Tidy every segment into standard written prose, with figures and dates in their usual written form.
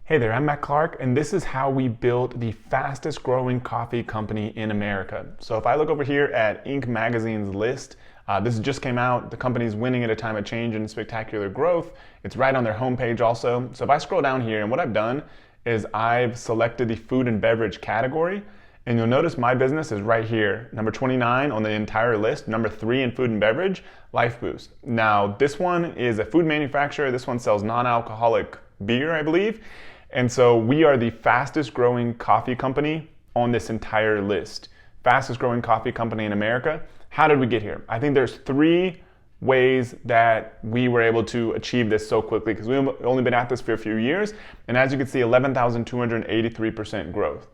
Hey there, I'm Matt Clark, and this is how we built the fastest growing coffee company in America. So if I look over here at Inc. Magazine's list, this just came out. The company's winning at a time of change and spectacular growth. It's right on their homepage also. So if I scroll down here, and what I've done is I've selected the food and beverage category, and you'll notice my business is right here, number 29 on the entire list, number 3 in food and beverage, Life Boost. Now, this one is a food manufacturer. This one sells non-alcoholic beer, I believe. And so we are the fastest growing coffee company on this entire list. Fastest growing coffee company in America. How did we get here? I think there's 3 ways that we were able to achieve this so quickly, because we've only been at this for a few years. And as you can see, 11,283% growth.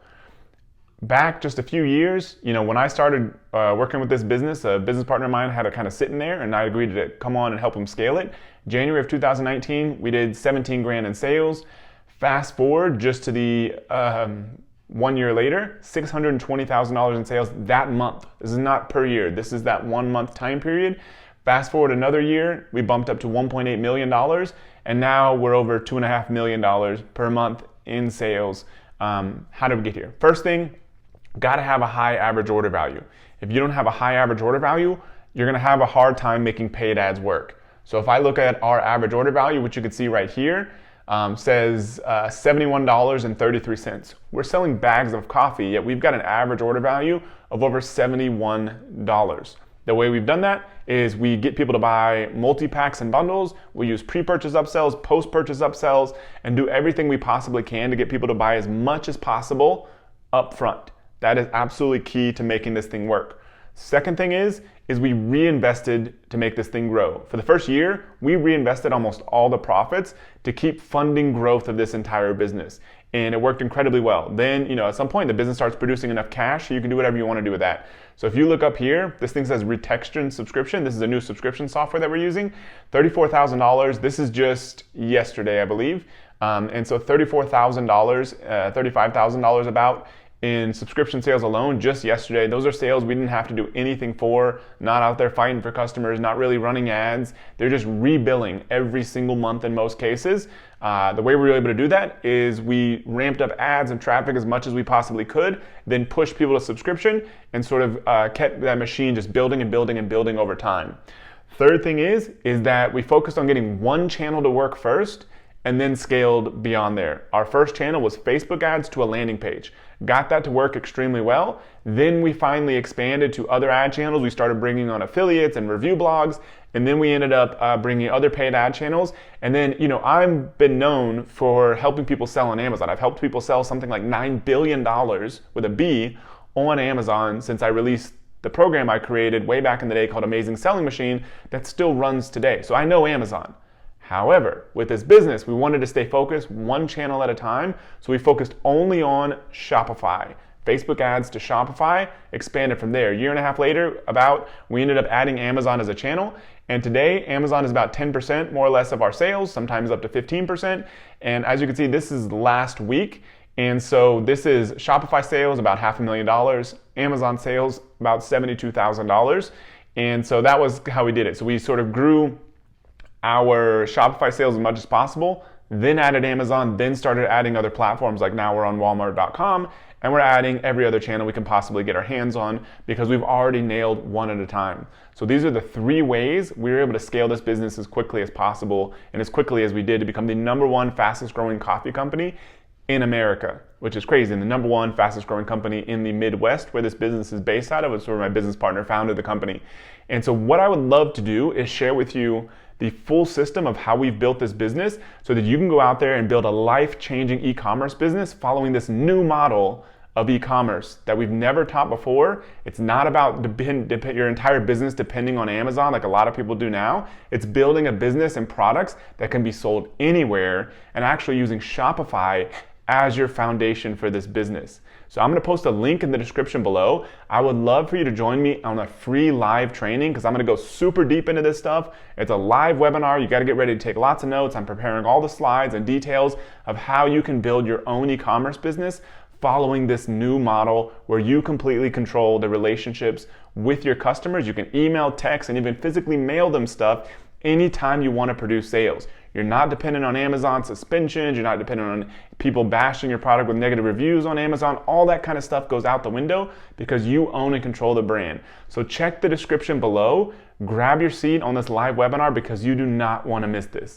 Back just a few years, when I started working with this business, a business partner of mine had it kind of sitting there, and I agreed to come on and help him scale it. January of 2019, we did 17 grand in sales. Fast forward just to the 1 year later, $620,000 in sales that month. This is not per year. This is that 1 month time period. Fast forward another year, we bumped up to $1.8 million, and now we're over $2.5 million per month in sales. How did we get here? First thing, got to have a high average order value. If you don't have a high average order value, you're going to have a hard time making paid ads work. So if I look at our average order value, which you can see right here, says $71.33. We're selling bags of coffee, yet we've got an average order value of over $71. The way we've done that is we get people to buy multi-packs and bundles. We use pre-purchase upsells, post-purchase upsells, and do everything we possibly can to get people to buy as much as possible up front. That is absolutely key to making this thing work. Second thing is we reinvested to make this thing grow. For the first year, we reinvested almost all the profits to keep funding growth of this entire business. And it worked incredibly well. Then, at some point, the business starts producing enough cash so you can do whatever you want to do with that. So if you look up here, this thing says Retexture subscription. This is a new subscription software that we're using. $34,000. This is just yesterday, I believe. And so $34,000, $35,000 about in subscription sales alone just yesterday. Those are sales we didn't have to do anything for, not out there fighting for customers, not really running ads. They're just rebilling every single month in most cases. The way we were able to do that is we ramped up ads and traffic as much as we possibly could, then pushed people to subscription and sort of kept that machine just building and building and building over time. Third thing is that we focused on getting one channel to work first and then scaled beyond there. Our first channel was Facebook ads to a landing page. Got that to work extremely well. Then we finally expanded to other ad channels. We started bringing on affiliates and review blogs, and then we ended up bringing other paid ad channels. And then, I've been known for helping people sell on Amazon. I've helped people sell something like $9 billion with a B on Amazon since I released the program I created way back in the day called Amazing Selling Machine that still runs today. So I know Amazon. However, with this business, we wanted to stay focused one channel at a time, so we focused only on Shopify. Facebook ads to Shopify, expanded from there. A year and a half later, we ended up adding Amazon as a channel, and today Amazon is about 10% more or less of our sales, sometimes up to 15%. And as you can see, this is last week, and so this is Shopify sales, about $500,000, Amazon sales, about $72,000, and so that was how we did it. So we sort of grew our Shopify sales as much as possible, then added Amazon, then started adding other platforms, like now we're on Walmart.com, and we're adding every other channel we can possibly get our hands on because we've already nailed one at a time. So these are the 3 ways we were able to scale this business as quickly as possible and as quickly as we did to become the #1 fastest growing coffee company in America, which is crazy. And the #1 fastest growing company in the Midwest, where this business is based out of, is where my business partner founded the company. And so what I would love to do is share with you the full system of how we've built this business so that you can go out there and build a life-changing e-commerce business following this new model of e-commerce that we've never taught before. It's not about your entire business depending on Amazon like a lot of people do now. It's building a business and products that can be sold anywhere and actually using Shopify as your foundation for this business. So I'm going to post a link in the description below. I would love for you to join me on a free live training because I'm going to go super deep into this stuff. It's a live webinar. You got to get ready to take lots of notes. I'm preparing all the slides and details of how you can build your own e-commerce business following this new model where you completely control the relationships with your customers. You can email, text, and even physically mail them stuff anytime you want to produce sales. You're not dependent on Amazon suspensions. You're not dependent on people bashing your product with negative reviews on Amazon. All that kind of stuff goes out the window because you own and control the brand. So check the description below. Grab your seat on this live webinar because you do not want to miss this.